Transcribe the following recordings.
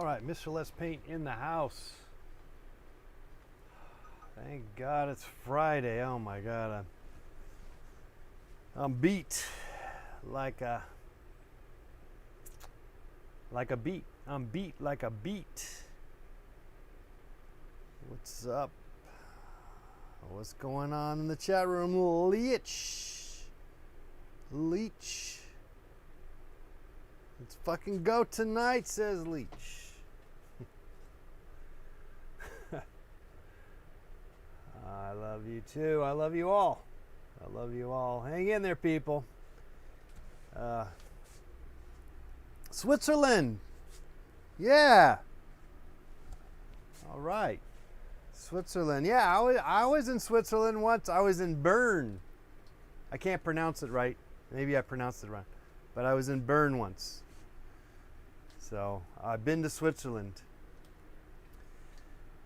All right, Mr. Let's Paint in the house. Thank God it's Friday. Oh my God, I'm beat like a beat. I'm beat like a beat. What's up? What's going on in the chat room? Leech. Let's fucking go tonight, says Leech. I love you too. I love you all. I love you all. Hang in there, people. Switzerland. Yeah. All right. Switzerland. Yeah, I was in Switzerland once. I was in Bern. I can't pronounce it right. Maybe I pronounced it wrong. But I was in Bern once. So I've been to Switzerland.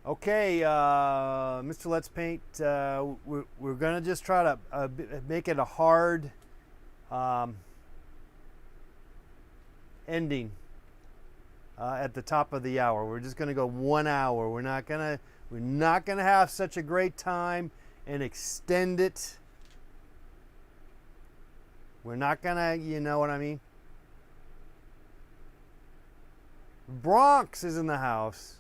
Okay, Mr. Let's Paint. We're gonna just try to make it a hard ending at the top of the hour. We're just gonna go 1 hour. We're not gonna have such a great time and extend it. We're not gonna, you know what I mean? Bronx is in the house.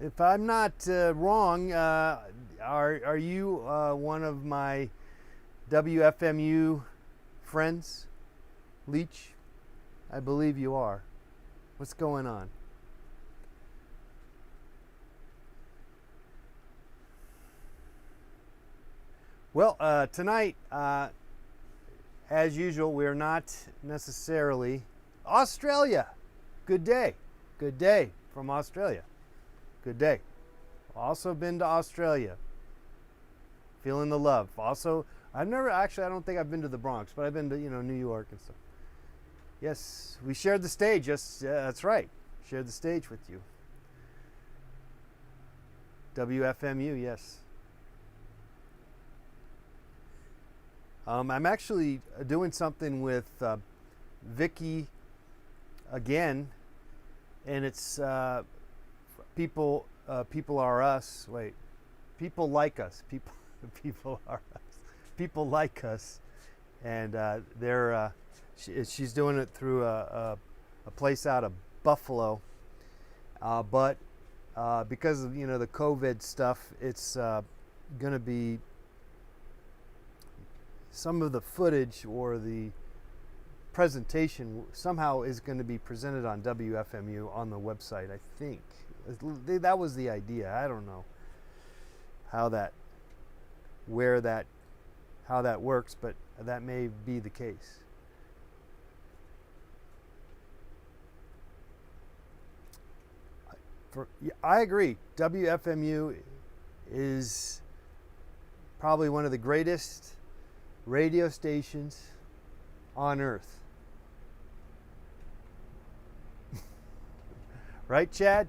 If I'm not wrong, are you one of my WFMU friends, Leech? I believe you are. What's going on? Well, tonight, as usual, we're not necessarily Australia. Good day. Good day from Australia. Good day. Also been to Australia. Feeling the love. Also, I don't think I've been to the Bronx, but I've been to, New York and stuff. Yes, we shared the stage. Yes, yeah, that's right. Shared the stage with you. WFMU, yes. I'm actually doing something with Vicky again, and it's people are us. Wait, people like us. People are us. People like us, and she's doing it through a place out of Buffalo, but because of the COVID stuff, it's going to be some of the footage or the presentation somehow is going to be presented on WFMU on the website. I think that was the idea. I don't know how that works, but that may be the case. I agree. WFMU is probably one of the greatest radio stations on earth. Right, Chad?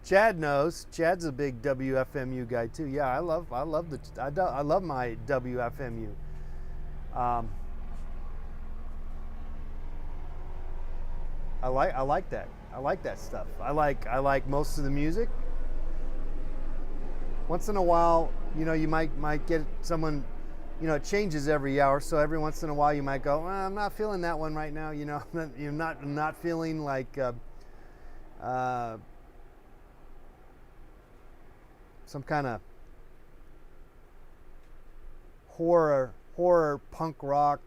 Chad knows. Chad's a big WFMU guy too. Yeah, I love my WFMU. I like that. I like that stuff. I like most of the music. Once in a while, you might get someone. It changes every hour, so every once in a while you might go, I'm not feeling that one right now. You're not feeling like some kind of horror punk rock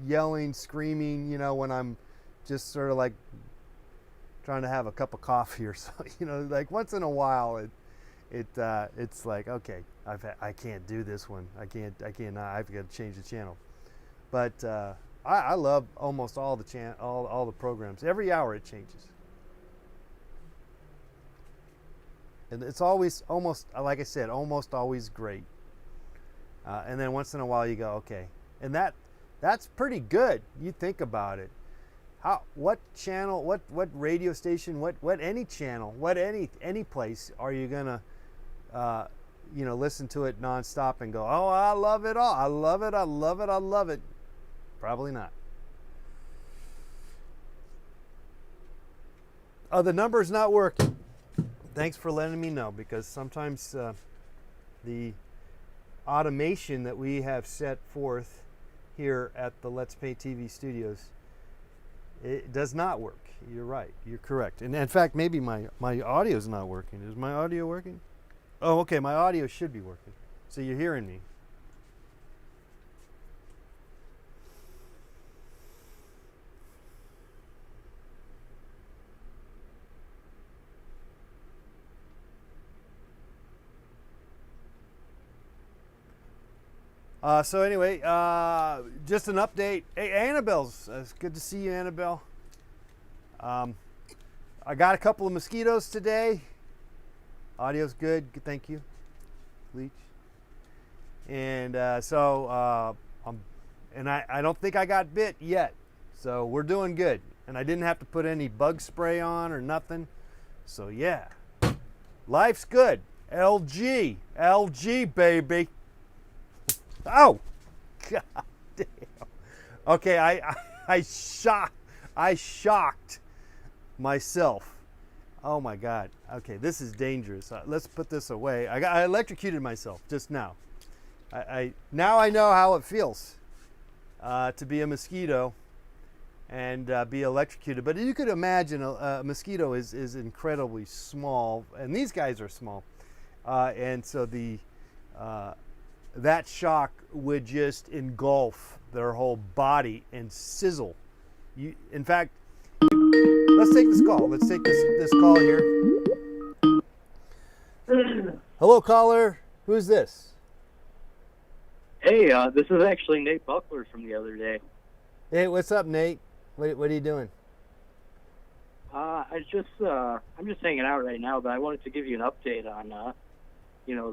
yelling, screaming. When I'm just sort of like trying to have a cup of coffee or something. Like once in a while it's like, okay, I can't do this one. I can't. I've got to change the channel. But I love almost all the all the programs. Every hour it changes, and it's always almost, like I said, almost always great. And then once in a while you go, okay, and that's pretty good. You think about it. What channel? What radio station? What any channel? What any place are you gonna listen to it nonstop and go, oh, I love it all. I love it. Probably not. Oh, the number's not working. Thanks for letting me know, because sometimes the automation that we have set forth here at the Let's Paint TV studios, it does not work. You're right. You're correct. And in fact, maybe my audio's not working. Is my audio working? Oh, okay. My audio should be working. So you're hearing me. So anyway, just an update. Hey, Annabelle's. It's good to see you, Annabelle. I got a couple of mosquitoes today. Audio's good. Good, thank you. Leech. And I don't think I got bit yet. So we're doing good. And I didn't have to put any bug spray on or nothing. So yeah, life's good. LG, baby. Oh, God damn. Okay, I shocked myself. Oh my God. Okay, this is dangerous. Let's put this away. I electrocuted myself just now. Now I know how it feels to be a mosquito and be electrocuted. But you could imagine a mosquito is incredibly small, and these guys are small, and so that shock would just engulf their whole body and sizzle. In fact, let's take this call. Let's take this call here. Hello, caller. Who's this? Hey, this is actually Nate Buckler from the other day. Hey, what's up, Nate? What are you doing? I'm just hanging out right now, but I wanted to give you an update on,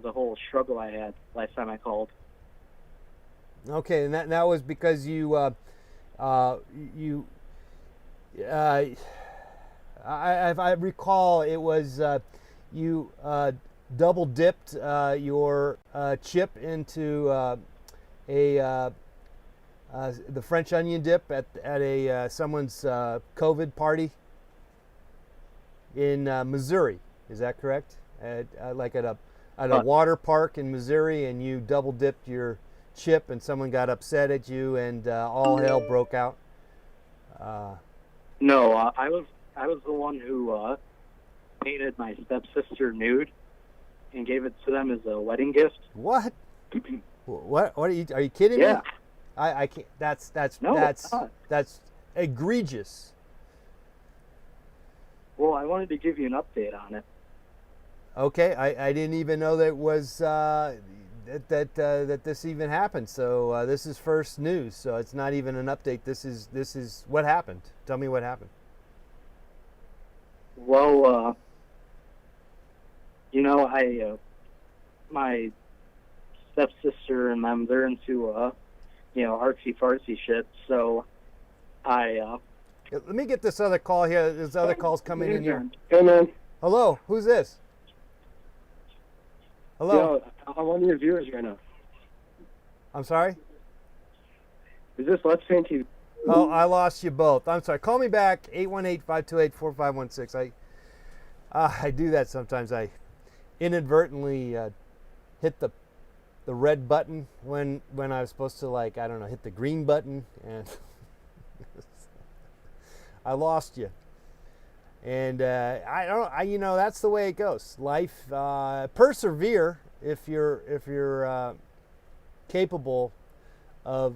the whole struggle I had last time I called. Okay, and that was because I recall it was you double dipped your chip into the French onion dip at a someone's COVID party in Missouri. Is that correct? At a water park in Missouri, and you double dipped your chip, and someone got upset at you, and all hell broke out. No, I was the one who painted my stepsister nude and gave it to them as a wedding gift. What? What are you kidding me? Yeah. I can't. That's egregious. Well, I wanted to give you an update on it. Okay, I didn't even know that was that this even happened. So this is first news. So it's not even an update. This is what happened. Tell me what happened. Well, my stepsister and them, they're into artsy fartsy shit. So let me get this other call here. There's other calls coming in here. Hey, man. Hello, who's this? Hello. Yo, I'm one of your viewers right now. I'm sorry? Is this Let's Paint TV? Oh, I lost you both. I'm sorry. Call me back, 818-528-4516. I do that sometimes. I inadvertently hit the red button when I was supposed to, hit the green button, and I lost you. And that's the way it goes. Life, persevere if you're capable of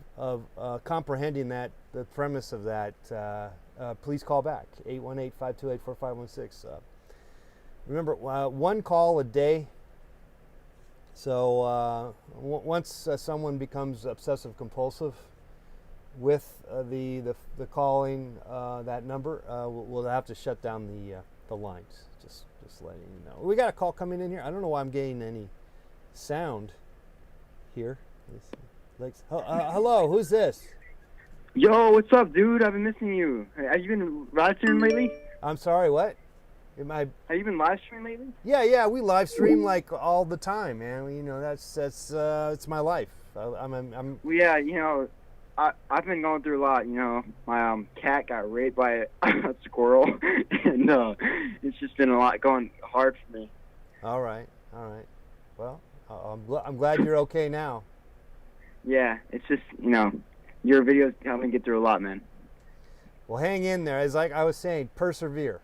comprehending the premise of that. Please call back, 818-528-4516. Remember, one call a day. So once someone becomes obsessive compulsive with the calling that number, we'll have to shut down the lines. Just letting you know. We got a call coming in here. I don't know why I'm getting any sound here. Hello, who's this? Yo, what's up, dude? I've been missing you. Have you been live streaming lately? I'm sorry, what? Have you been live streaming lately? Yeah, we live stream like all the time, man. That's it's my life. Well, yeah, I've been going through a lot. You know, my cat got raped by a squirrel, and it's just been a lot going hard for me. All right. Well, I'm glad you're okay now. Yeah, it's just, you know, your videos help me get through a lot, man. Well, hang in there. As like I was saying, persevere.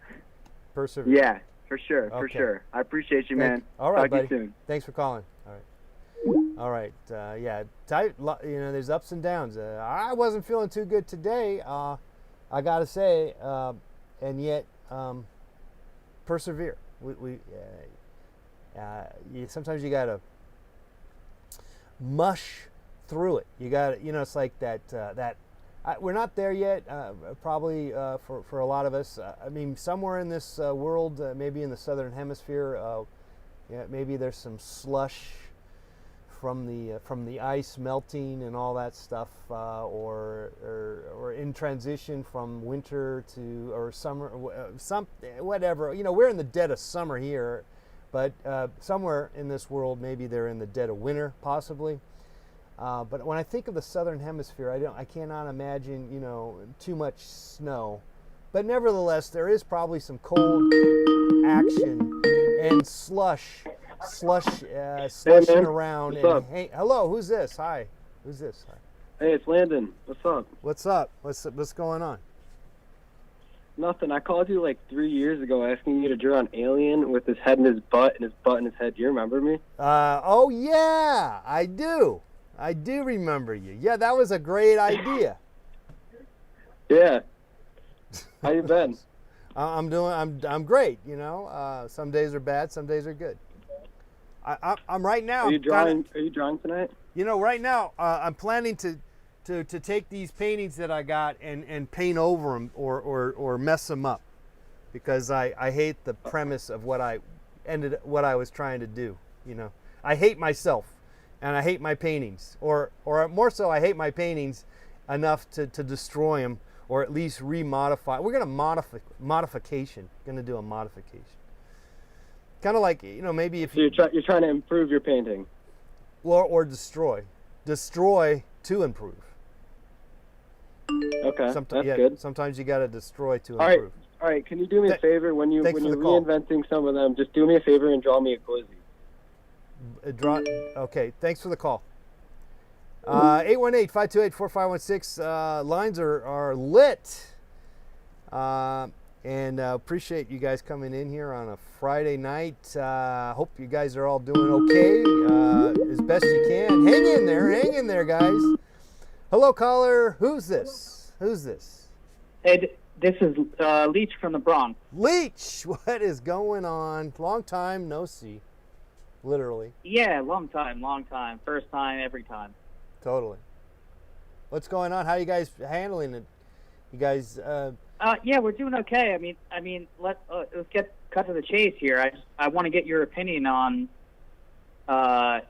Persevere. Yeah, for sure, for Okay. sure. I appreciate you, man. All right, Talk buddy. to you soon. Thanks for calling. All right. Yeah. You know, there's ups and downs. I wasn't feeling too good today. I gotta say, and yet persevere. Sometimes you gotta mush through it. You gotta, you know, it's like that. We're not there yet. Probably for a lot of us. I mean, somewhere in this world, maybe in the southern hemisphere, maybe there's some slush from the ice melting and all that stuff, or in transition from winter to or summer, whatever. You know, we're in the dead of summer here, but somewhere in this world, maybe they're in the dead of winter, possibly. But when I think of the southern hemisphere, I cannot imagine, you know, too much snow. But nevertheless, there is probably some cold action and slushing man. around. What's up? Hey, hello, who's this? Hi, who's this? Hi. Hey, it's Landon. What's up? What's up? What's going on? Nothing. I called you like 3 years ago asking you to draw an alien with his head in his butt and his butt in his head. Do you remember me? Oh yeah, I do. I do remember you. Yeah, that was a great idea. Yeah. How you been? I'm great. You know, some days are bad, some days are good. I'm right now. Are you drawing tonight? You know, right now I'm planning to take these paintings that I got and paint over them or mess them up, because I hate the premise of what I was trying to do. You know, I hate myself. And I hate my paintings, or more so, I hate my paintings enough to destroy them, or at least remodify. We're gonna modification. Gonna do a modification. Kind of like, you know, maybe if So you're trying to improve your painting. or destroy to improve. Okay, that's good. Sometimes you gotta destroy to All right. improve. All right, can you do me a favor when you're thanks for the call. reinventing some of them? Just do me a favor and draw me a glizzy. Okay, thanks for the call. 818-528-4516. Lines are lit. And appreciate you guys coming in here on a Friday night. Hope you guys are all doing okay as best you can. Hang in there, guys. Hello, caller. Who's this? Hey, this is Leach from the Bronx. Leach, what is going on? Long time no see. Literally. Yeah, long time. First time, every time. Totally. What's going on? How are you guys handling it? You guys. Yeah, we're doing okay. I mean, let's cut to the chase here. I want to get your opinion on.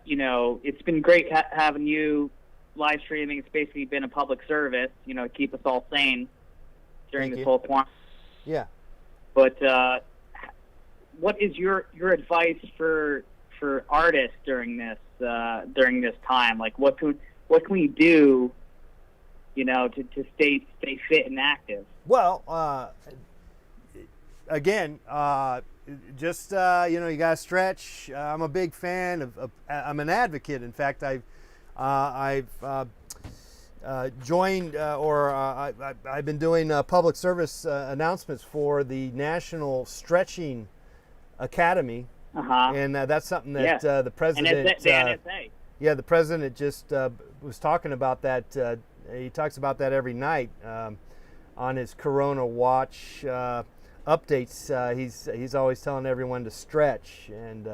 You know, it's been great having you live streaming. It's basically been a public service. You know, to keep us all sane during Thank this you. whole quarantine. Yeah. But what is your advice for artists during this time? Like, what can we do, you know, to stay fit and active? Well, again, just you know, you gotta stretch. I'm a big fan of I'm an advocate. In fact, I've joined I've been doing public service announcements for the National Stretching Academy. And that's something that the president, the NSA. Yeah, the president just was talking about that. He talks about that every night on his Corona Watch updates. He's always telling everyone to stretch, and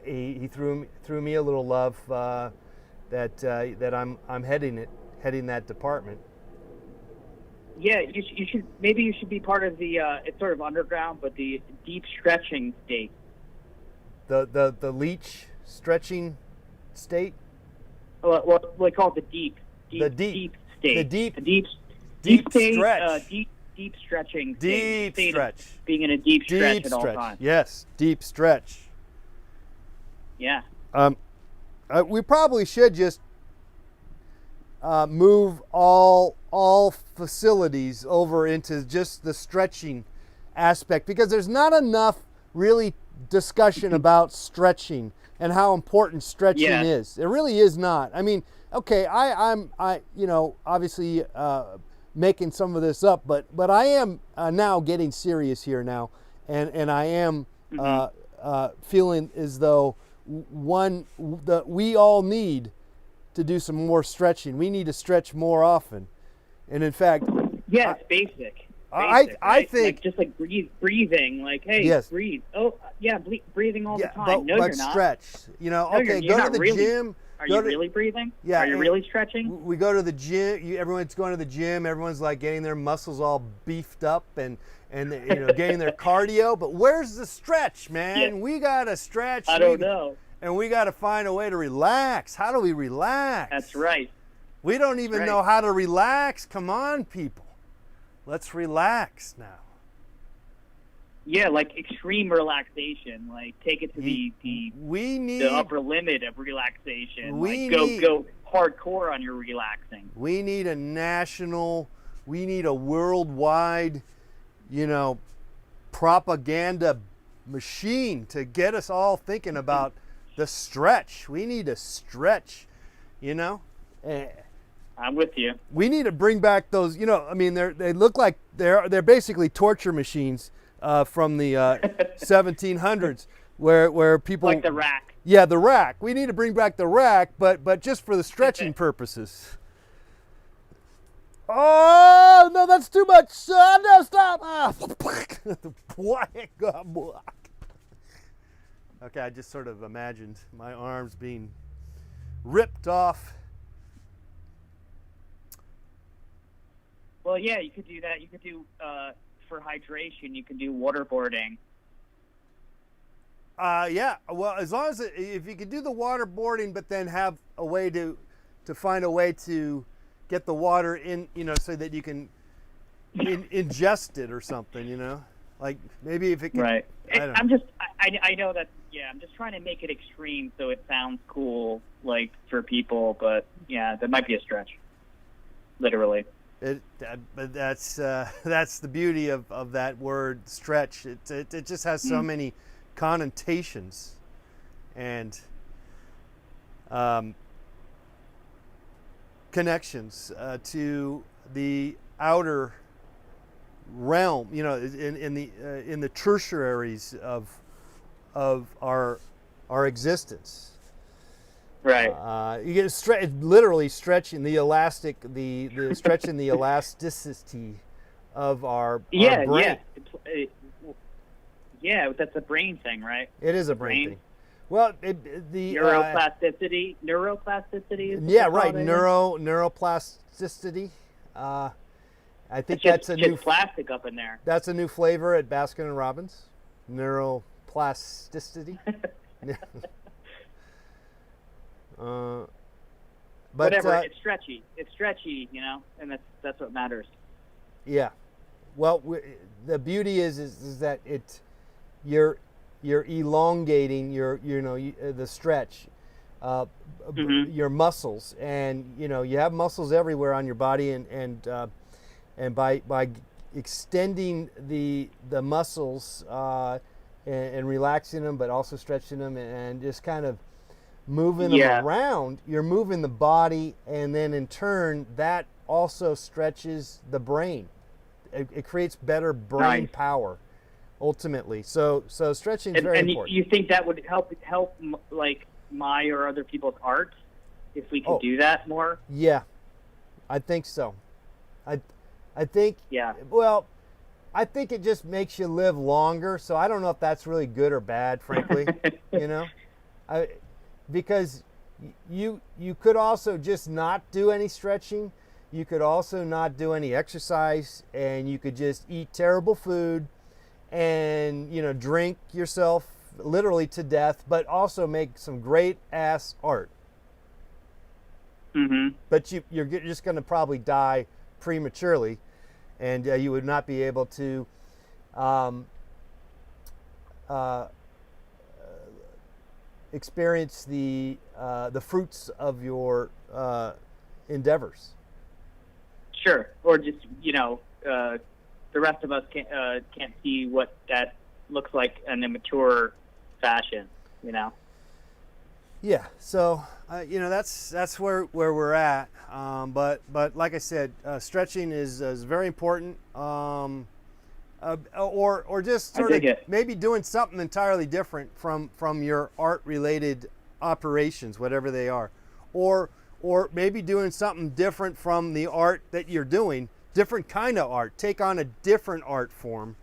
he threw me a little love that I'm heading that department. Yeah, you should be part of the it's sort of underground, but the deep stretching state. The Leach stretching state. Well, they call it the deep state. The deep state, stretch. Deep stretching. Deep state stretch. Being in a deep stretch at all times. Yes, deep stretch. Yeah. We probably should just move all facilities over into just the stretching aspect, because there's not enough really discussion about stretching and how important stretching Yeah. is. It really is not. I mean, okay, I'm obviously making some of this up, but I am now getting serious here now, and I am feeling as though we all need to do some more stretching. We need to stretch more often, and in fact, Yeah, it's basic. I right? think like, just like breathing, like, hey, Yes. breathe. Oh, yeah, breathing all the time. but No, you're not. stretch. You know, No, okay, you're go to not the really. gym. Are go you to- really breathing? Yeah, Are you and- really stretching? We go to the gym. Everyone's going to the gym. Everyone's like getting their muscles all beefed up and getting their cardio. But where's the stretch, man? Yeah. We gotta stretch. I don't know. And we gotta find a way to relax. How do we relax? That's right. We don't even right. know how to relax. Come on, people. Let's relax now. Yeah, like extreme relaxation. Like take it to the We need. the upper limit of relaxation. We Like need- go hardcore on your relaxing. We need a worldwide, propaganda machine to get us all thinking about the stretch. We need to stretch, Eh, I'm with you. we need to bring back those, they look like they're basically torture machines from the 1700s where people. Like the rack. Yeah, the rack. We need to bring back the rack, but just for the stretching purposes. Oh, no, that's too much. No, stop. Okay, I just sort of imagined my arms being ripped off. Well, yeah, you could do that. You could do for hydration. You could do waterboarding. Yeah, well, as long as if you could do the waterboarding, but then have a way to find a way to get the water in, so that you can ingest it or something, like maybe if it can. Right. I don't know. I know that. Yeah, I'm just trying to make it extreme so it sounds cool, like for people. But yeah, that might be a stretch. Literally. But that's the beauty of that word stretch. It just has so many connotations and connections to the outer realm, in the tertiaries of our existence. Right. You get literally stretching the elastic, the stretching the elasticity of our Yeah. brain. Yeah. That's a brain thing, right? It is a brain brain. thing. Well, the Neuroplasticity. Neuroplasticity. Is what yeah, they call right. it, Neuroplasticity. I think It's that's a just new plastic up in there. that's a new flavor at Baskin and Robbins. Neuroplasticity. But Whatever. It's stretchy. It's stretchy, and that's what matters. yeah. Well, the beauty is that you're elongating the stretch, your muscles, and you have muscles everywhere on your body, and by extending the muscles and relaxing them, but also stretching them and just kind of moving them around, you're moving the body, and then in turn that also stretches the brain. It creates better brain power ultimately. So stretching is very important. You think that would help like my or other people's art if we could do that more? Yeah, I think so. I think. Yeah. Well, I think it just makes you live longer. So I don't know if that's really good or bad, frankly. Because you could also just not do any stretching. You could also not do any exercise, and you could just eat terrible food and drink yourself literally to death, but also make some great ass art. Mm-hmm. But you're just going to probably die prematurely, and you would not be able to experience the fruits of your endeavors. Sure. Or just, the rest of us can't see what that looks like in a mature fashion, Yeah, so that's where we're at. But like I said, stretching is very important. Or just I sort of dig it. maybe doing something entirely different from your art related operations, whatever they are, or maybe doing something different from the art that you're doing, different kind of art, take on a different art form.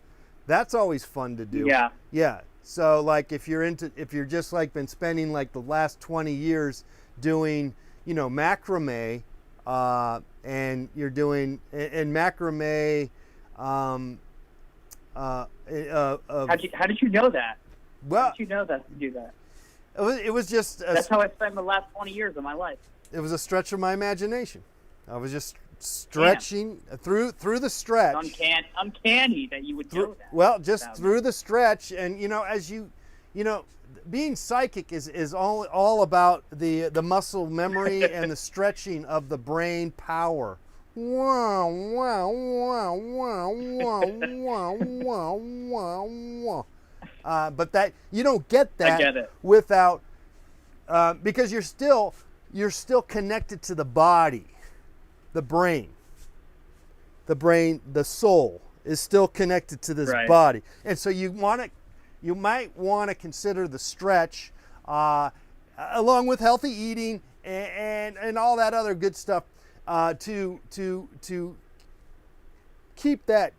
That's always fun to do. Yeah. Yeah. So like if you're just like been spending like the last 20 years doing, macrame, and you're doing and macrame, How did you know that? well, How did you know that to do that? it was just That's how I spent the last 20 years of my life. it was a stretch of my imagination. I was just stretching through the stretch. Uncanny that you would know that. Well, just about through the stretch, and as being psychic is all about the muscle memory and the stretching of the brain power. Wow, wow, wow, wow, wow, wow, wow, wow, wow. But that you don't get that I get it. without because you're still connected to the body, the brain, the soul is still connected to this Right. body, and so you might want to consider the stretch along with healthy eating and all that other good stuff to keep that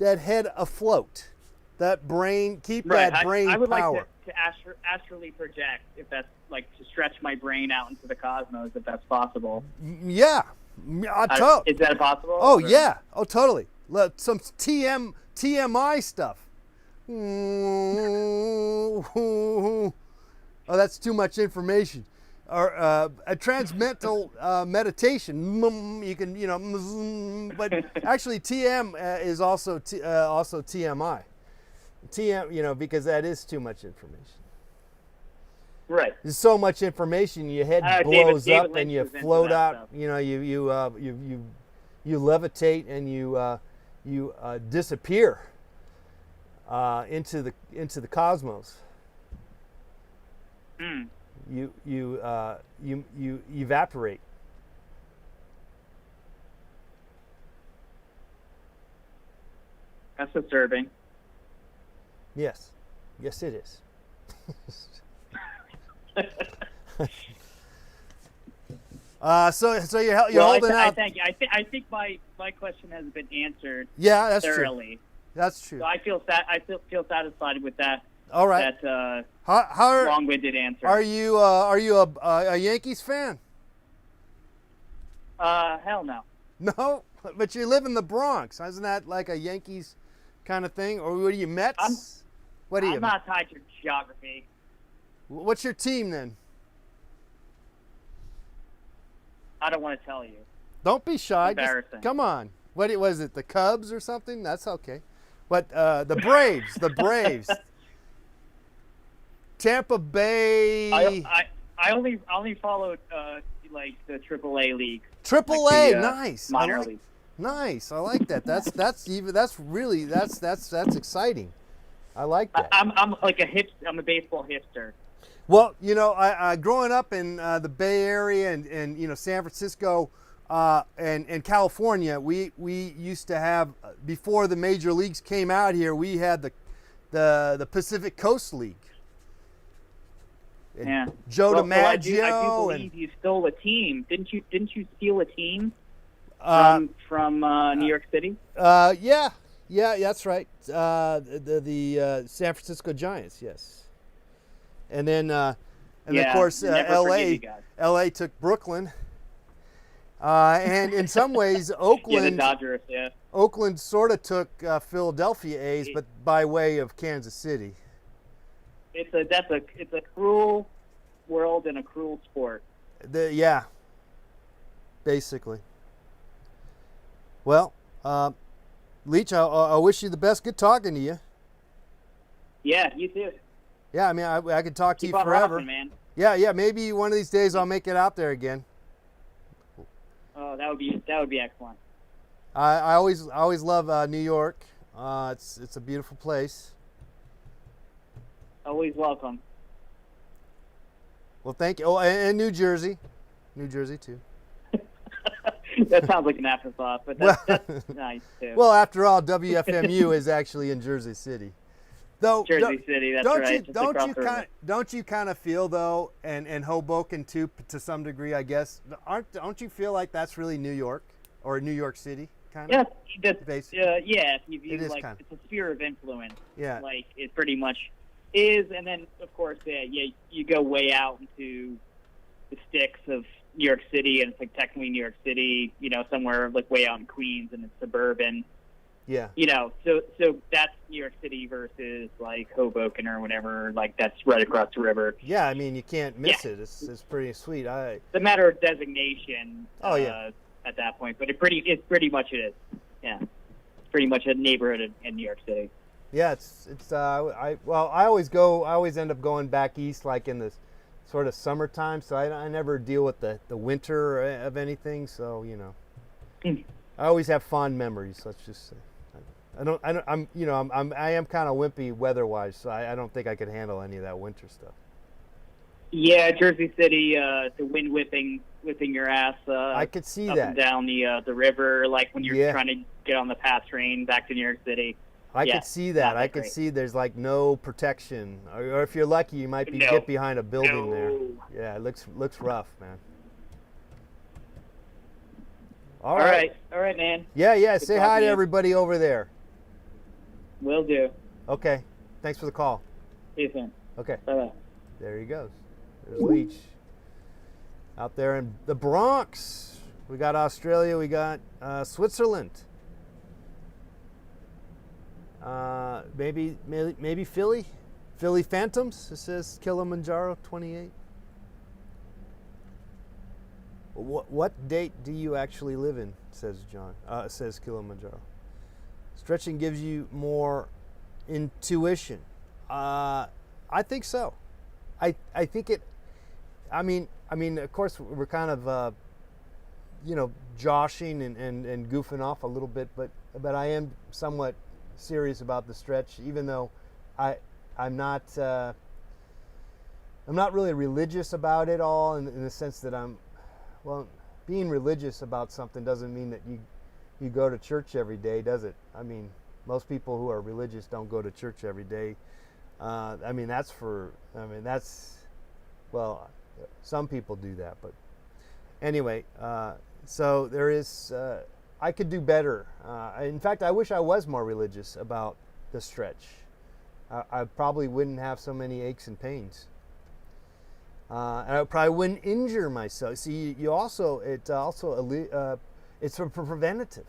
head afloat, that brain, keep Right. that brain I would power. like to astrally project, if that's like to stretch my brain out into the cosmos, if that's possible. Yeah, Is that possible? Oh Or- yeah, oh totally. Some TMI stuff. Oh, that's too much information. Or a transmental meditation. You can, but actually TM is also also TMI. TM, because that is too much information. Right. There's so much information, your head David blows up Lynch and you was into float that out. stuff. You levitate and you disappear into the cosmos. Mm. You evaporate. That's disturbing. Yes, yes, it is. So you're holding I out. think my question has been answered Yeah, that's true. thoroughly. That's true. So I feel satisfied with that. All right. That How long-winded answer. are you a Yankees fan? Hell no. No, but you live in the Bronx. Isn't that like a Yankees kind of thing? Or what are you, Mets? What are you? I'm not tied to geography. What's your team then? I don't want to tell you. Don't be shy. Just, Embarrassing. come on. What was it? The Cubs or something? That's okay. But the Braves, the Braves. Tampa Bay. I only followed like the AAA league. Triple like A, the, nice. Minor I like, league. Nice. I like that. That's exciting. I like that. I'm like I'm a baseball hipster. Well, I growing up in the Bay Area and San Francisco and California, we used to have, before the major leagues came out here, we had the Pacific Coast League. And Yeah. Joe I DiMaggio do and believe you stole a team. Didn't you steal a team from New York City? yeah, that's right. The San Francisco Giants, yes. And then of course never forgive you guys. LA took Brooklyn. And in some ways Yeah, the Oakland Dodgers. Yeah. Oakland sort of took Philadelphia A's, but by way of Kansas City. It's a cruel world and a cruel sport. Yeah, basically. Well, Leach, I wish you the best. Good talking to you. Yeah, you too. Yeah, I mean, I could talk to Keep you on forever. rocking, man. Yeah, maybe one of these days I'll make it out there again. Oh, that would be excellent. I always love New York. It's a beautiful place. Always welcome. Well, thank you. Oh, and New Jersey too. That sounds like an afterthought, but that's nice too. Well, after all, WFMU is actually in Jersey City. Though Jersey City, that's right. Don't you kind of feel though, and Hoboken too, to some degree, I guess. Don't you feel like that's really New York or New York City, kind of? Yeah, Basically. if you view It is like kind of. it's a sphere of influence. Yeah. Like it pretty much is, and then of course, you go way out into the sticks of New York City, and it's like technically New York City, somewhere like way out in Queens, and it's suburban. Yeah. So that's New York City versus like Hoboken or whatever. Like that's right across the river. Yeah, I mean you can't miss it. It's pretty sweet. It's a matter of designation. Oh, yeah. At that point, but it's pretty much it is. Yeah, it's pretty much a neighborhood in New York City. Yeah, it's I always end up going back east like in the sort of summertime, so I never deal with the winter of anything. So I always have fond memories. Let's just say. I am kind of wimpy weather-wise, so I don't think I could handle any of that winter stuff. Yeah, Jersey City, the wind whipping your ass. I could see up that and down the river, like when you're trying to get on the fast train back to New York City. I could see that. I could see there's like no protection, or if you're lucky, you might get behind a building there. Yeah, it looks rough, man. All right, man. Yeah. Say hi to you. everybody over there. Will do. Okay. Thanks for the call. See you soon. Okay. Bye-bye. There he goes. There's Leach. Out there in the Bronx. We got Australia. We got Switzerland. Maybe Philly. Philly Phantoms. It says Kilimanjaro 28. What date do you actually live in? Says John. Says Kilimanjaro. Stretching gives you more intuition. I think so. I think it. I mean, of course, we're kind of, joshing and goofing off a little bit, but I am somewhat serious about the stretch, even though I'm not really religious about it all, in the sense that being religious about something doesn't mean that you go to church every day, does it? I mean, most people who are religious don't go to church every day. Some people do that, but anyway, so there is, I could do better. In fact, I wish I was more religious about the stretch. I probably wouldn't have so many aches and pains. And I probably wouldn't injure myself. See, it's for preventative.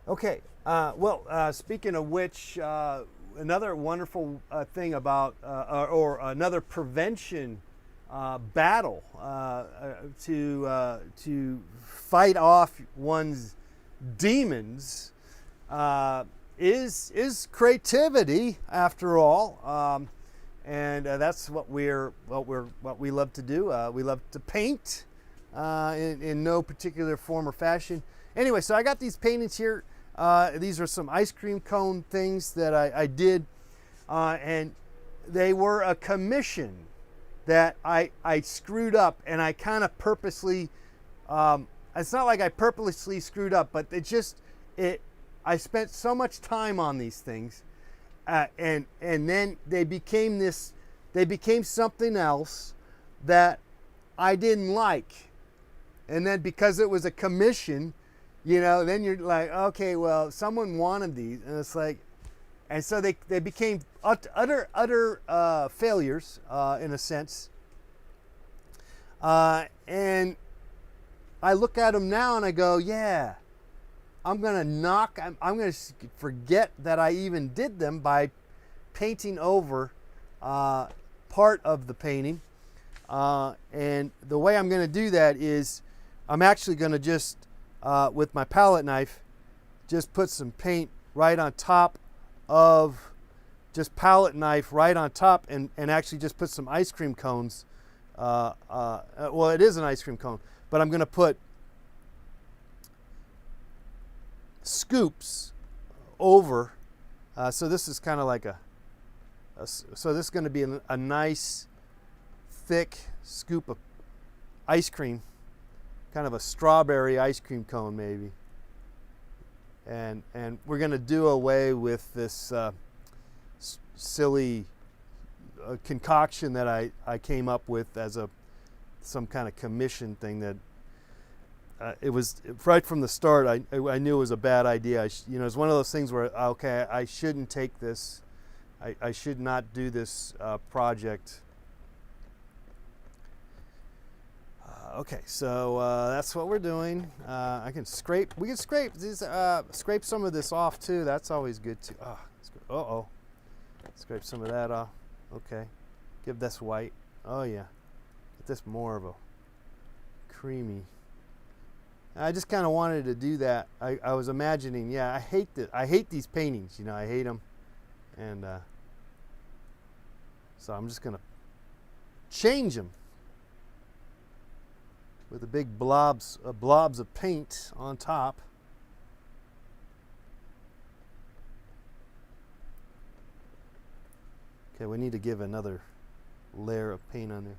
Okay. Speaking of which, another wonderful thing about, or another prevention battle to fight off one's demons is creativity, after all. And that's what we love to do. We love to paint in no particular form or fashion. Anyway, so I got these paintings here. These are some ice cream cone things that I did, and they were a commission that I screwed up, and I kind of purposely. It's not like I purposely screwed up, but I spent so much time on these things. And then they became something else that I didn't like. And then because it was a commission, then you're like, okay, well, someone wanted these. And it's like, and so they became utter failures in a sense. And I look at them now and I go, yeah. I'm going to forget that I even did them by painting over part of the painting. And the way I'm going to do that is I'm actually going to just, with my palette knife, just put some paint right on top of, just palette knife right on top, and actually just put some ice cream cones well, it is an ice cream cone, but I'm going to put scoops over. So this is kind of like so this is going to be a nice thick scoop of ice cream, kind of a strawberry ice cream cone maybe. And we're going to do away with this silly concoction that I came up with as some kind of commission thing that it was right from the start. I knew it was a bad idea. It's one of those things where, okay, I shouldn't take this. I should not do this project. Okay, so that's what we're doing. We can scrape scrape some of this off too. That's always good too. Scrape some of that off. Okay, give this white. Oh yeah, get this more of a creamy. I just kind of wanted to do that. I was imagining. Yeah, I hate these paintings. I hate them, and so I'm just gonna change them with the big blobs of paint on top. Okay, we need to give another layer of paint on there.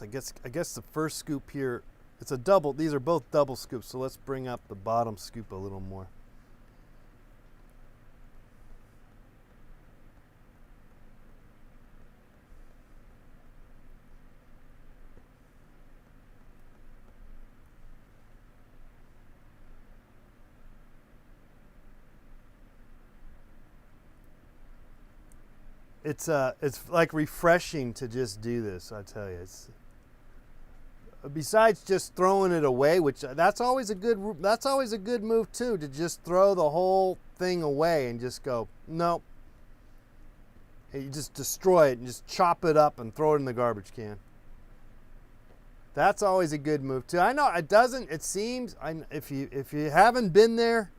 I guess the first scoop here, it's a double. These are both double scoops, so let's bring up the bottom scoop a little more. It's like refreshing to just do this. I tell you, it's besides just throwing it away, which that's always a good move too, to just throw the whole thing away and just go nope. You just destroy it and just chop it up and throw it in the garbage can. That's always a good move too. I know it doesn't. It seems if you haven't been there,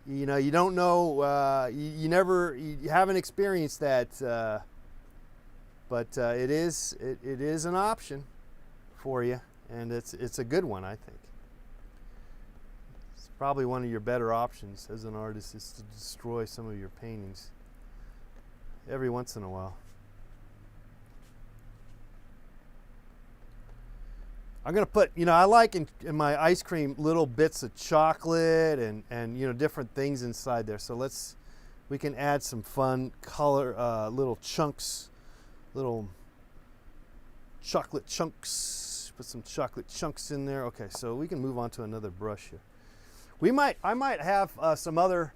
you don't know. You haven't experienced that. But it is an option for you, and it's a good one, I think. It's probably one of your better options as an artist, is to destroy some of your paintings every once in a while. I'm gonna put, I like in my ice cream little bits of chocolate and different things inside there. So we can add some fun color, little chunks, little chocolate chunks. Put some chocolate chunks in there. Okay, so we can move on to another brush here. I might have some other.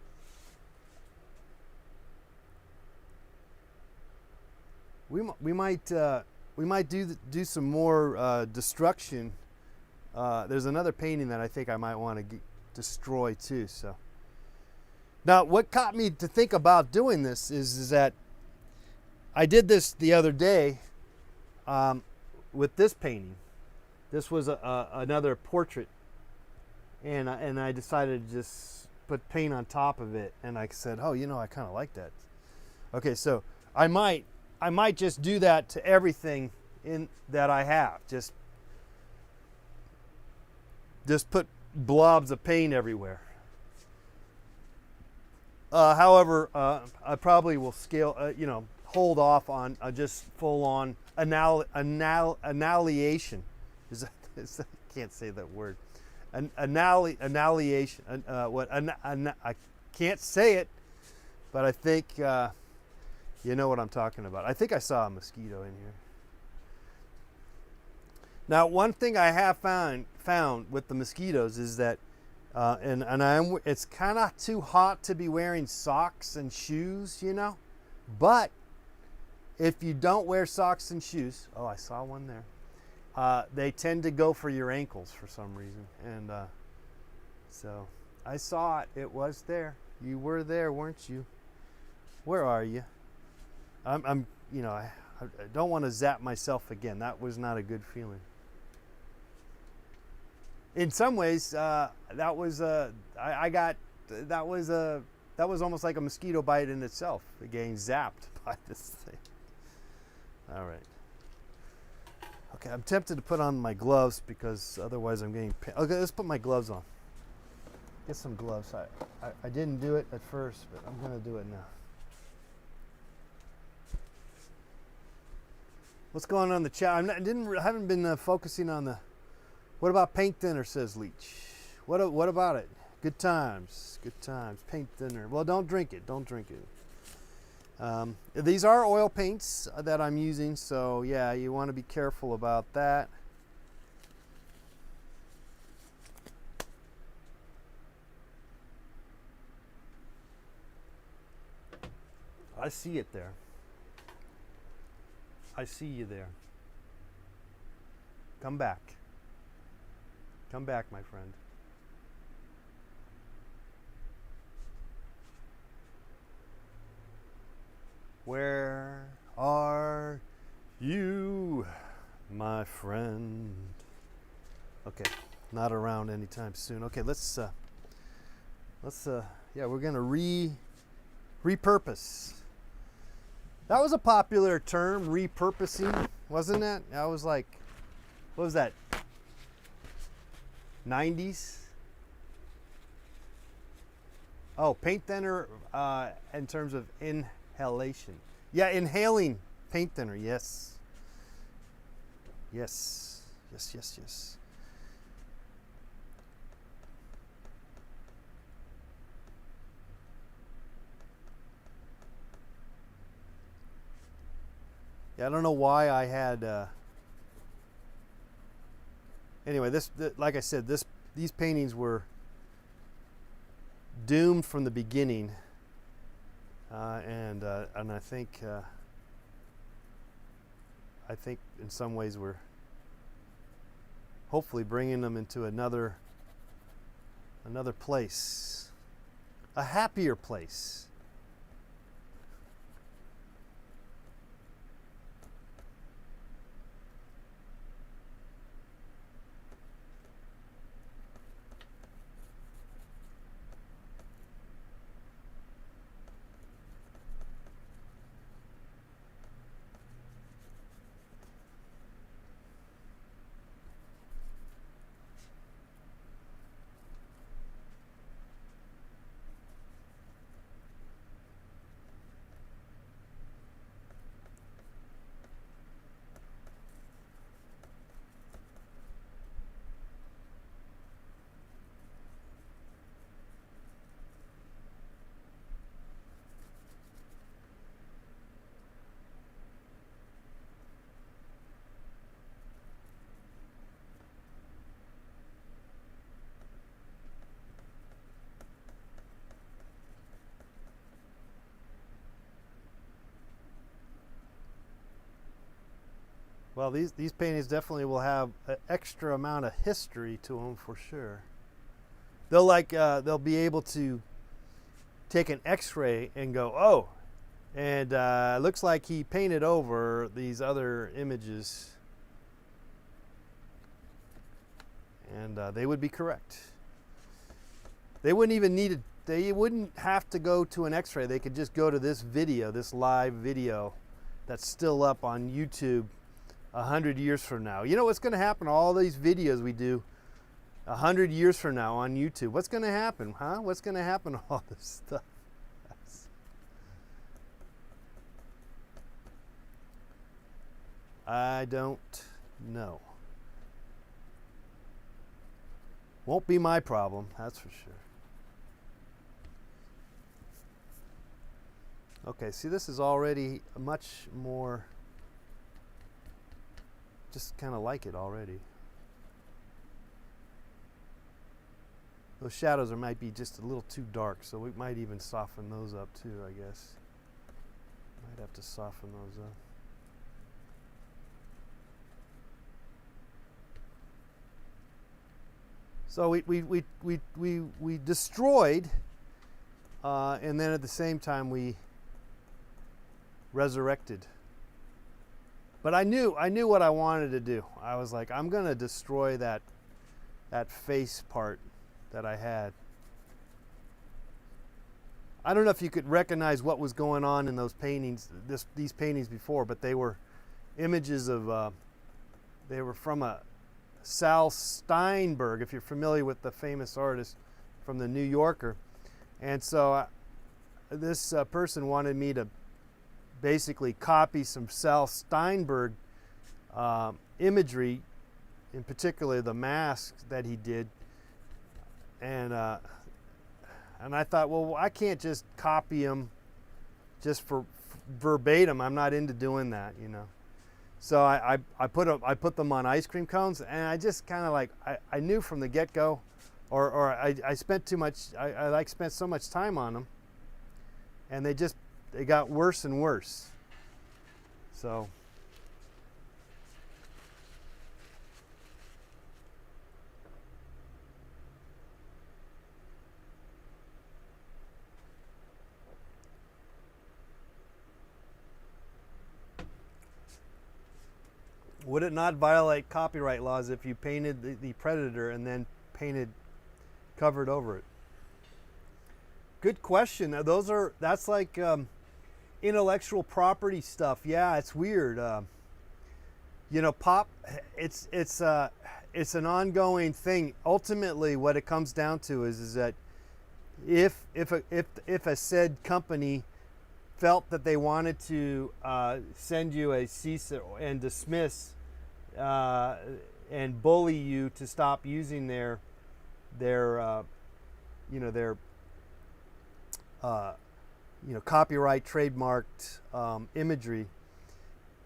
We might do some more destruction. There's another painting that I think I might want to destroy too. So now, what got me to think about doing this is that I did this the other day with this painting. This was another portrait, and I decided to just put paint on top of it. And I said, oh, I kind of like that. Okay, so I might just do that to everything in that I have. Just put blobs of paint everywhere. However, I probably will hold off on just full-on annihilation. I can't say that word. Annihilation. I can't say it, but I think you know what I'm talking about. I think I saw a mosquito in here. Now, one thing I have found with the mosquitoes is that, it's kind of too hot to be wearing socks and shoes, But if you don't wear socks and shoes, oh, I saw one there. They tend to go for your ankles for some reason, and so I saw it. It was there. You were there, weren't you? Where are you? I I don't want to zap myself again. That was not a good feeling. In some ways, that was almost like a mosquito bite in itself, getting zapped by this thing. All right. Okay, I'm tempted to put on my gloves because otherwise I'm getting pain. Okay, let's put my gloves on. Get some gloves. I didn't do it at first, but I'm going to do it now. What's going on in the chat? I haven't been focusing on the. What about paint thinner? Says Leach. What about it? Good times. Good times. Paint thinner. Well, don't drink it. Don't drink it. These are oil paints that I'm using, so yeah, you want to be careful about that. I see it there. I see you there. Come back. Come back, my friend. Where are you, my friend? Okay, not around anytime soon. Okay, let's yeah, we're gonna repurpose. That was a popular term, repurposing, wasn't it? I was like, what was that? 90s? Oh, paint thinner in terms of inhalation. Yeah, inhaling paint thinner, yes. Yes, yes, yes, yes. Yeah, I don't know why I had. Anyway, like I said, these paintings were doomed from the beginning, and I think in some ways we're hopefully bringing them into another place, a happier place. Well, these paintings definitely will have an extra amount of history to them for sure. They'll be able to take an X-ray and go, oh, and looks like he painted over these other images, and they would be correct. They wouldn't even need it. They wouldn't have to go to an X-ray. They could just go to this video, this live video that's still up on YouTube 100 years from now. You know what's going to happen to all these videos we do 100 years from now on YouTube? What's going to happen, huh? What's going to happen to all this stuff? I don't know. Won't be my problem, that's for sure. Okay, see, this is already much more, just kind of like it already. Those shadows might be just a little too dark, so we might even soften those up too, I guess. Might have to soften those up. So we destroyed, and then at the same time we resurrected. But I knew what I wanted to do. I was like, I'm gonna destroy that face part that I had. I don't know if you could recognize what was going on in those paintings, these paintings before, but they were images of, they were from a Sal Steinberg, if you're familiar with the famous artist from the New Yorker. And so this person wanted me to basically copy some Sal Steinberg imagery, in particular the masks that he did. And I thought, well, I can't just copy him just for verbatim. I'm not into doing that, you know. So I put them on ice cream cones, and I just kind of like, I knew from the get-go, or I spent too much, I spent so much time on them, and they got worse and worse. So would it not violate copyright laws if you painted the predator and then covered over it? Good question. That's like intellectual property stuff. Yeah, it's weird. You know, it's an ongoing thing. Ultimately, what it comes down to is that if a said company felt that they wanted to send you a cease and desmiss and bully you to stop using their copyright trademarked imagery,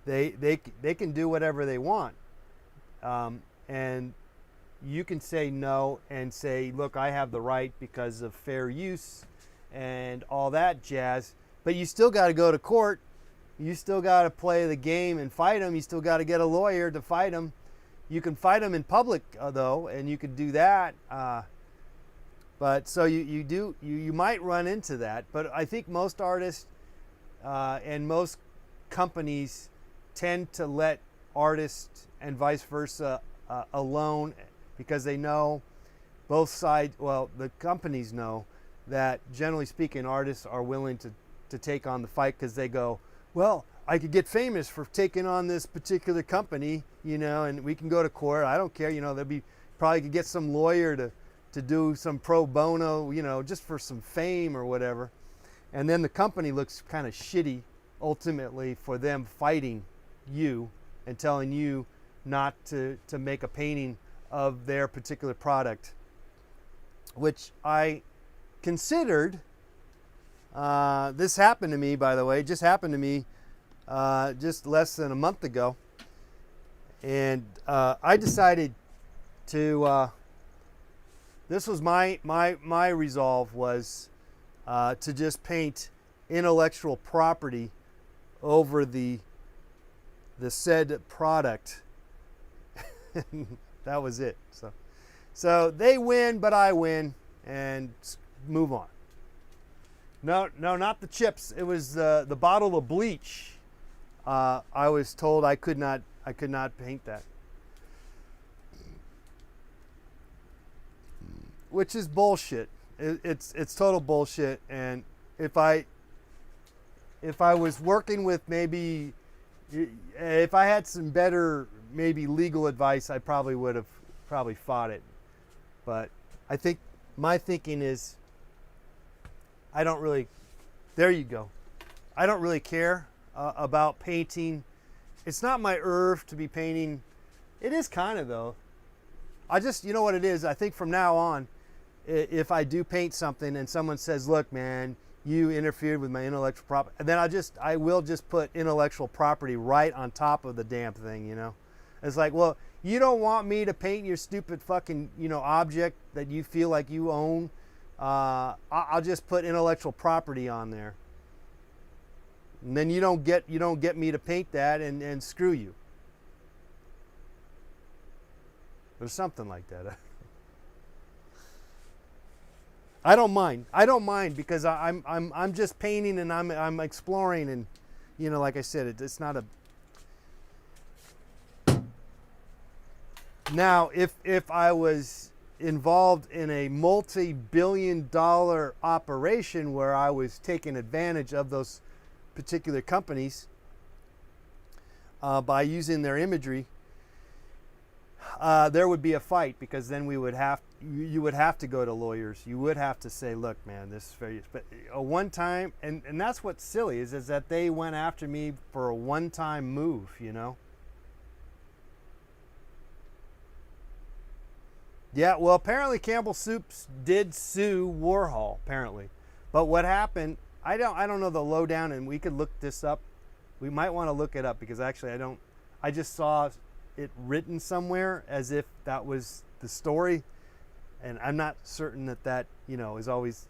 they can do whatever they want, and you can say no and say, look, I have the right because of fair use and all that jazz. But you still got to go to court. You still got to play the game and fight them. You still got to get a lawyer to fight them. You can fight them in public though, and you could do that. But so you might run into that. But I think most artists and most companies tend to let artists and vice versa alone, because they know both sides. Well, the companies know that generally speaking, artists are willing to take on the fight, because they go, well, I could get famous for taking on this particular company, you know, and we can go to court. I don't care, you know. Probably could get some lawyer to do some pro bono, you know, just for some fame or whatever. And then the company looks kind of shitty ultimately for them fighting you and telling you not to make a painting of their particular product, which I considered. This happened to me, by the way, just happened to me just less than a month ago. And I decided to, this was my resolve was to just paint intellectual property over the said product. That was it. So they win, but I win, and move on. No, not the chips. It was the bottle of bleach. I was told I could not paint that, which is bullshit. It's total bullshit. And if I was working with if I had some better maybe legal advice, I probably would have fought it. But I think my thinking is, there you go. I don't really care about painting. It's not my urge to be painting. It is kind of though. You know what it is? I think from now on, if I do paint something and someone says, look, man, you interfered with my intellectual property, then I will just put intellectual property right on top of the damn thing, you know? It's like, well, you don't want me to paint your stupid fucking, you know, object that you feel like you own. I'll just put intellectual property on there, and then you don't get me to paint that, and screw you, or something like that. I don't mind because I'm just painting, and I'm exploring, and you know, like I said, it's not Now, if I was involved in a multi-billion-dollar operation where I was taking advantage of those particular companies by using their imagery, there would be a fight, because then you would have to go to lawyers. You would have to say, look, man, this is very, but a one time, and that's what's silly is that they went after me for a one-time move, you know. Yeah, well, apparently Campbell Soups did sue Warhol, apparently. But what happened, I don't know the lowdown, and we could look this up. We might want to look it up, because actually I just saw it written somewhere as if that was the story, and I'm not certain that you know is always,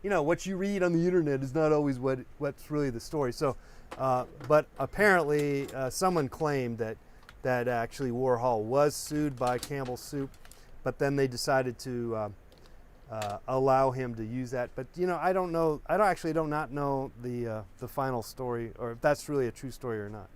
you know, what you read on the internet is not always what's really the story. So, but apparently someone claimed that actually Warhol was sued by Campbell Soup, but then they decided to allow him to use that. But you know, I don't know. I do not know the final story, or if that's really a true story or not.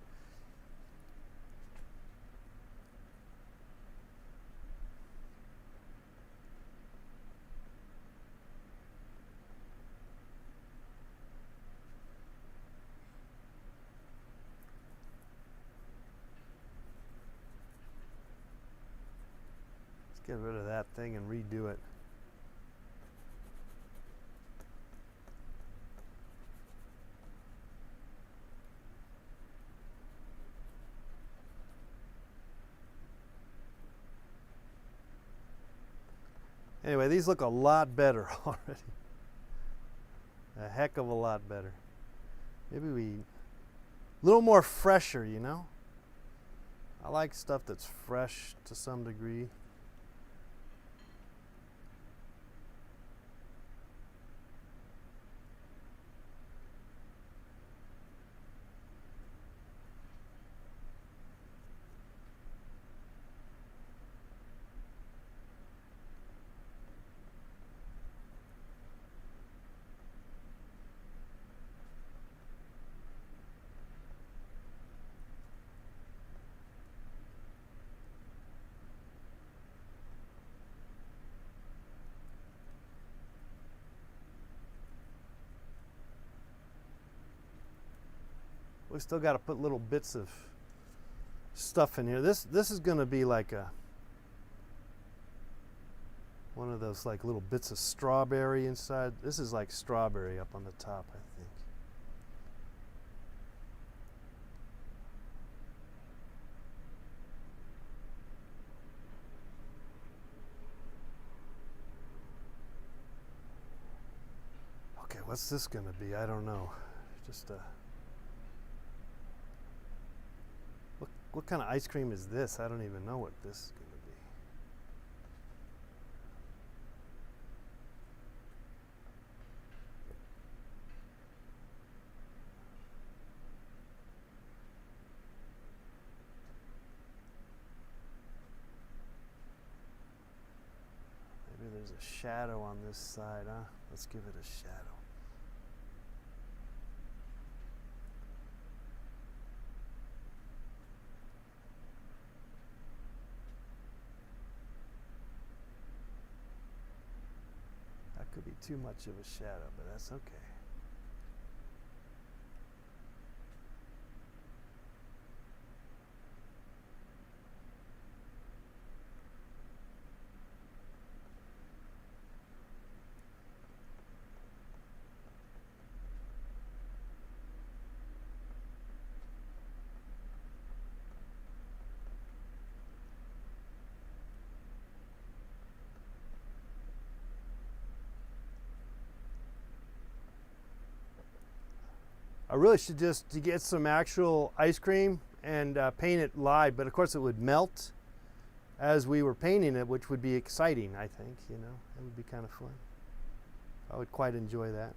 Let's get rid of that thing and redo it. Anyway, these look a lot better already. A heck of a lot better. Maybe a little more fresher, you know? I like stuff that's fresh to some degree. We still got to put little bits of stuff in here. This is going to be like one of those like little bits of strawberry inside. This is like strawberry up on the top, I think. Okay, what's this going to be? I don't know. Just what kind of ice cream is this? I don't even know what this is going to be. Maybe there's a shadow on this side, huh? Let's give it a shadow. Could be too much of a shadow, but that's okay. I really should just get some actual ice cream and paint it live, but of course it would melt as we were painting it, which would be exciting, I think, you know. It would be kind of fun. I would quite enjoy that.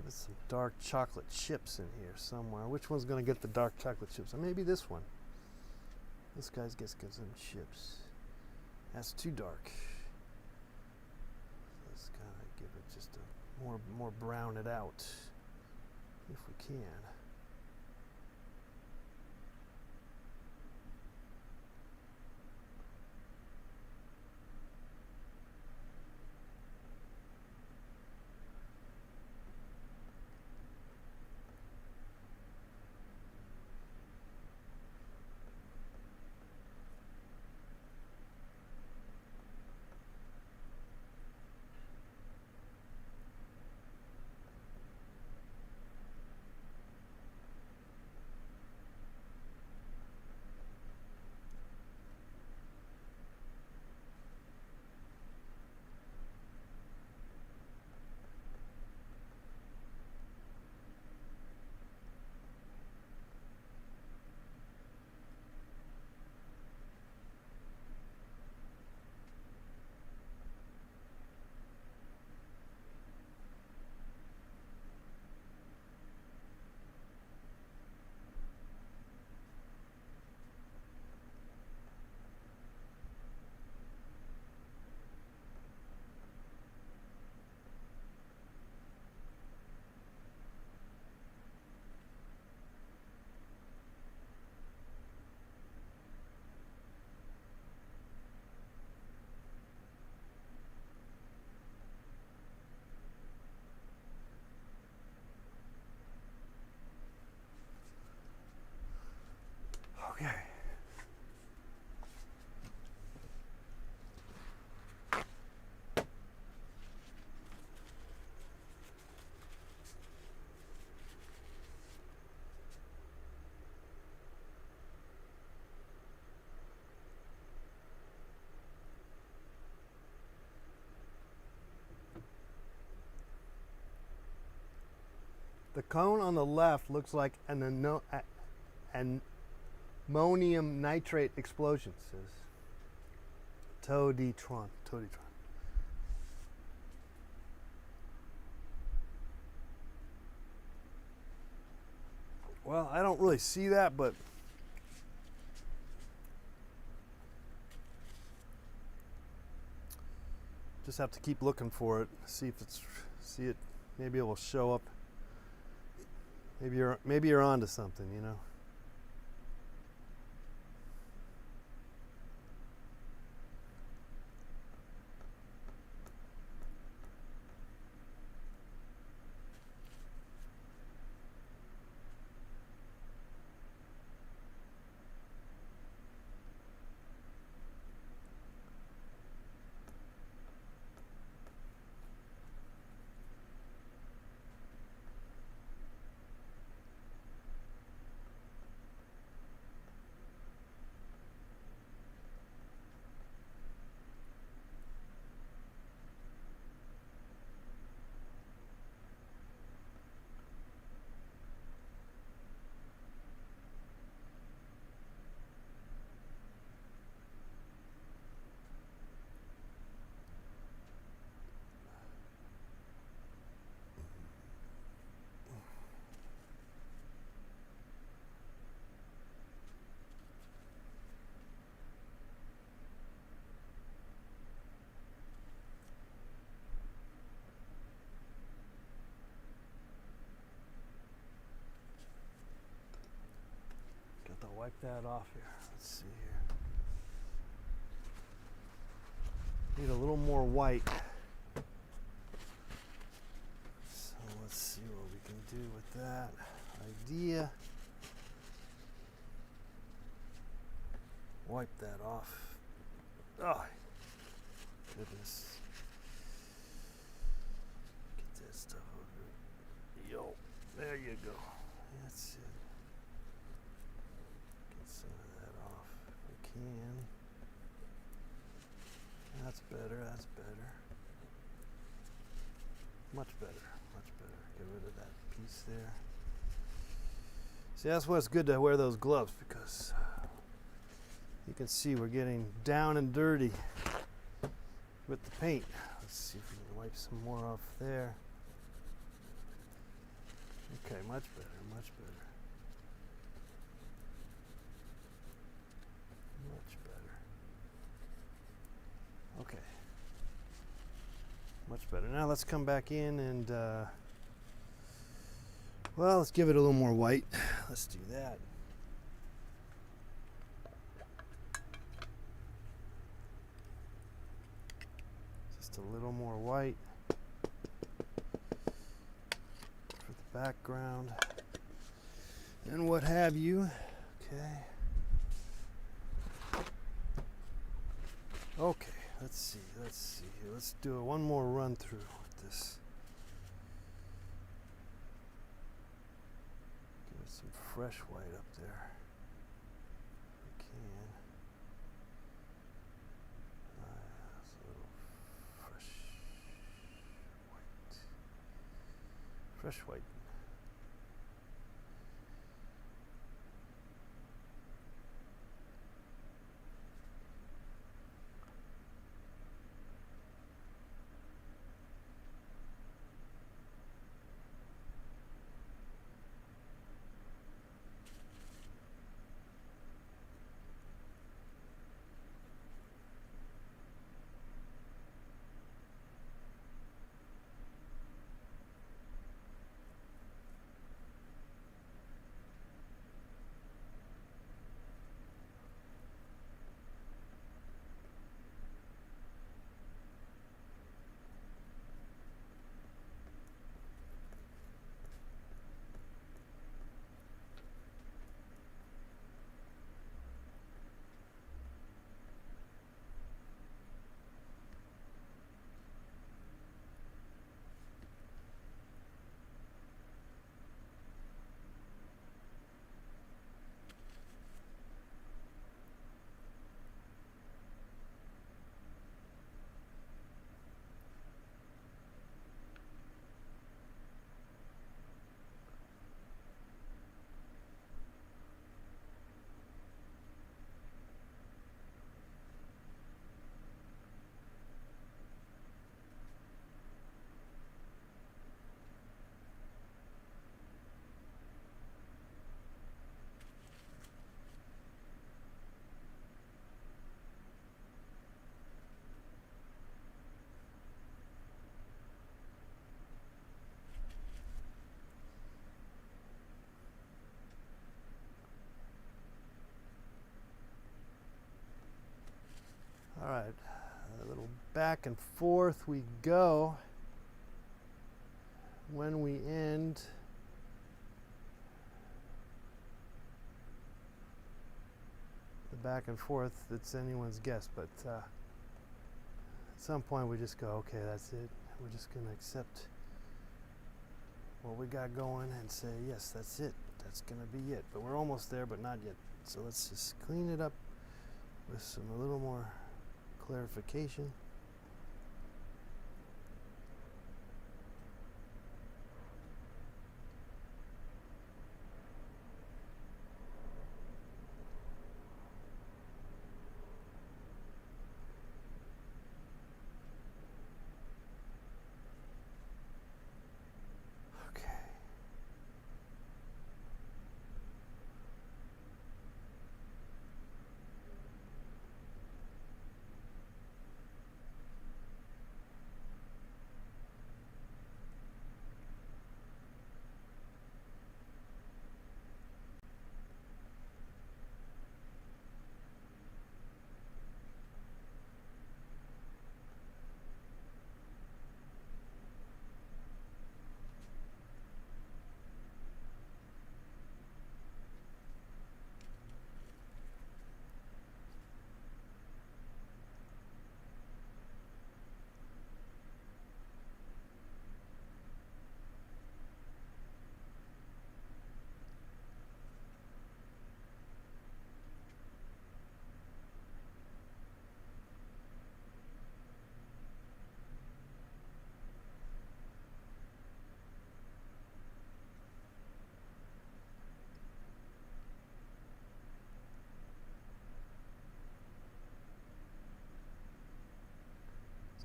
There's some dark chocolate chips in here somewhere. Which one's going to get the dark chocolate chips? Or maybe this one. This guy's gets some chips. That's too dark. Let's kind of give it just a more brown it out, if we can. Okay. The cone on the left looks like an ammonium nitrate explosion, says Toaditron. Well, I don't really see that, but just have to keep looking for it. See it. Maybe it will show up. Maybe you're onto something, you know. Got to wipe that off here. Let's see here. Need a little more white. So let's see what we can do with that idea. Wipe that off. Oh, goodness. Get that stuff over. Yo, there you go. That's it. Get some of that off if we can. That's better, that's better. Much better, much better. Get rid of that piece there. See, that's why it's good to wear those gloves, because you can see we're getting down and dirty with the paint. Let's see if we can wipe some more off there. Okay, much better, much better. Much better. Okay. Much better. Now let's come back in and, well, let's give it a little more white. Let's do that. Just a little more white for the background and what have you. Okay. Okay, let's see. Let's do one more run through with this. Give it some fresh white up there. If we can. It's a little fresh white. Fresh white. All right, a little back and forth we go. When we end, the back and forth, it's anyone's guess, but at some point we just go, okay, that's it. We're just going to accept what we got going and say, yes, that's it. That's going to be it. But we're almost there, but not yet. So let's just clean it up with a little more clarification. Okay.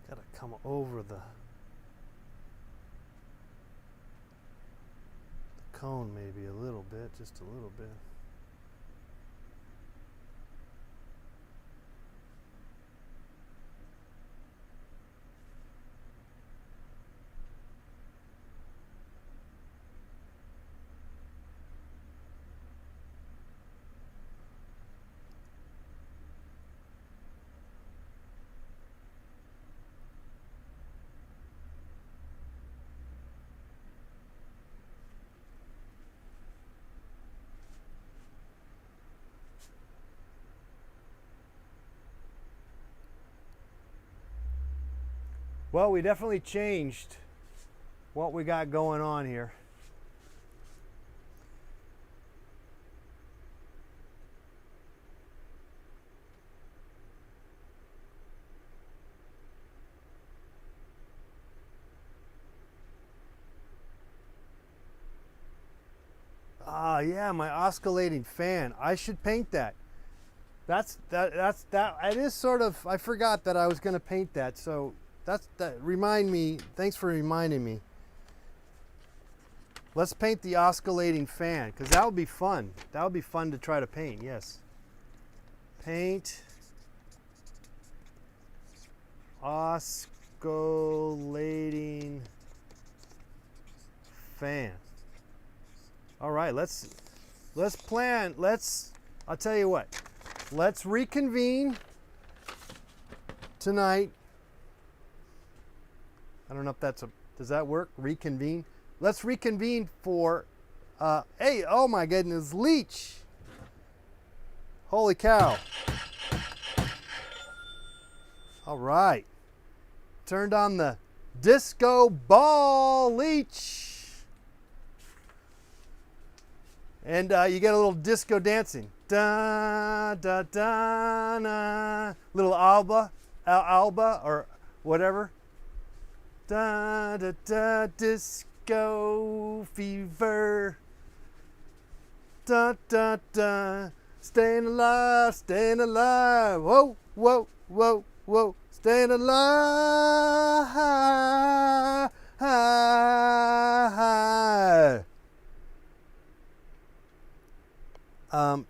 Got to come over the cone maybe a little bit, just a little bit. Well, we definitely changed what we got going on here. Ah, yeah, my oscillating fan. I should paint that. It is sort of, I forgot that I was going to paint that. So remind me. Thanks for reminding me. Let's paint the oscillating fan, because that would be fun. That would be fun to try to paint. Yes. Paint oscillating fan. All right, let's plan. I'll tell you what. Let's reconvene tonight. I don't know if does that work? Reconvene. Let's reconvene for, hey, oh my goodness, Leech. Holy cow. All right. Turned on the disco ball, Leech. And you get a little disco dancing. Da, da, da, na. Little alba or whatever. Da, da, da, disco fever. Da, da, da. Staying alive, staying alive. Whoa, whoa, whoa, whoa. Staying alive.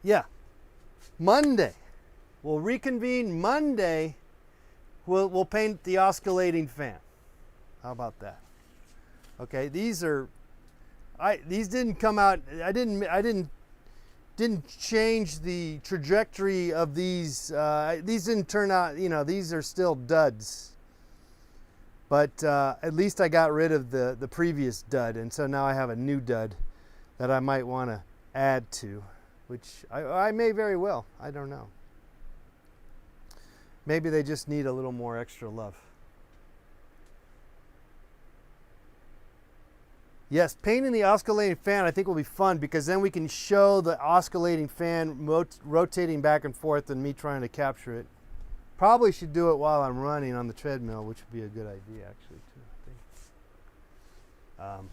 Yeah. Monday. We'll reconvene Monday. We'll paint the oscillating fan. How about that? Okay, these didn't come out. I didn't change the trajectory of these. These didn't turn out. These are still duds. But at least I got rid of the previous dud, and so now I have a new dud that I might want to add to, which I may very well. I don't know. Maybe they just need a little more extra love. Yes, painting the oscillating fan I think will be fun, because then we can show the oscillating fan rotating back and forth and me trying to capture it. Probably should do it while I'm running on the treadmill, which would be a good idea actually too, I think.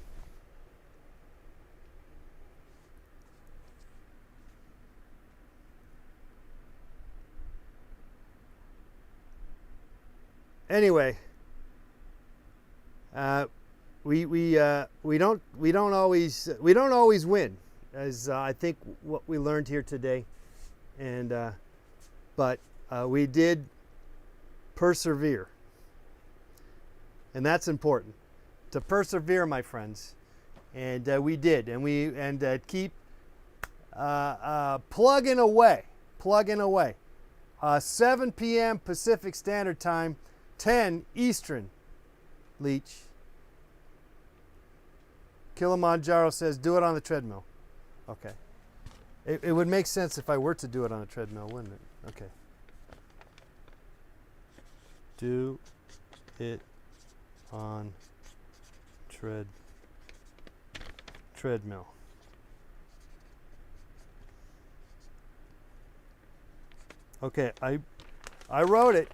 Anyway, we don't always win, as I think what we learned here today, and but we did persevere, and that's important, to persevere, my friends, and we did, and keep plugging away. 7 p.m. Pacific Standard Time, 10 Eastern. Leech. Kilimanjaro says, do it on the treadmill. Okay. It would make sense if I were to do it on a treadmill, wouldn't it? Okay. Do it on treadmill. Okay, I wrote it.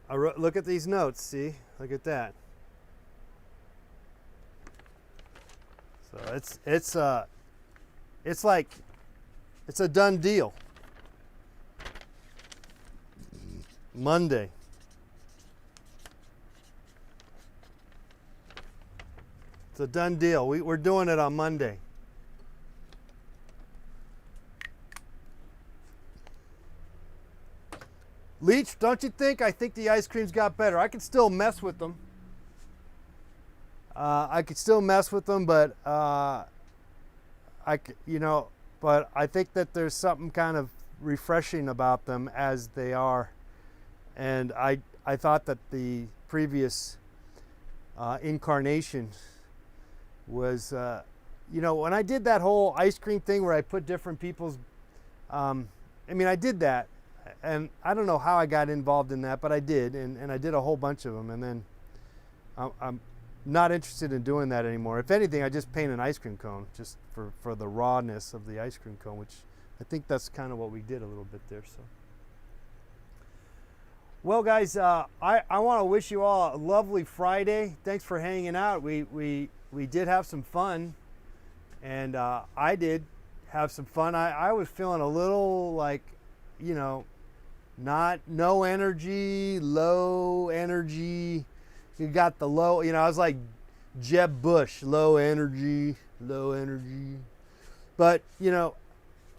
Look at these notes, see? Look at that. So it's like it's a done deal. Monday. It's a done deal. We're doing it on Monday. Leach, don't you think? I think the ice creams got better. I could still mess with them. But but I think that there's something kind of refreshing about them as they are. And I thought that the previous incarnation was, when I did that whole ice cream thing where I put different people's, I did that. And I don't know how I got involved in that, but I did. And I did a whole bunch of them. And then I'm not interested in doing that anymore. If anything, I just paint an ice cream cone just for the rawness of the ice cream cone, which I think that's kind of what we did a little bit there. So, well, guys, I want to wish you all a lovely Friday. Thanks for hanging out. We did have some fun, and I did have some fun. I was feeling a little like, no energy, low energy. You got the low, I was like Jeb Bush, low energy. But,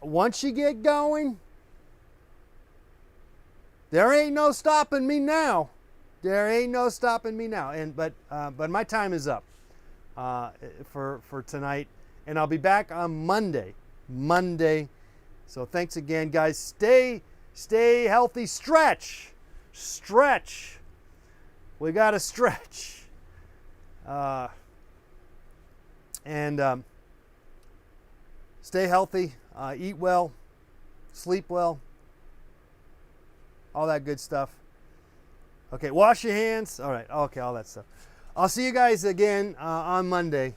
once you get going, there ain't no stopping me now. But my time is up for tonight, and I'll be back on Monday. So thanks again, guys. Stay healthy. Stretch. We got to stretch. And stay healthy, eat well, sleep well, all that good stuff. Okay, wash your hands. All right, okay, all that stuff. I'll see you guys again on Monday.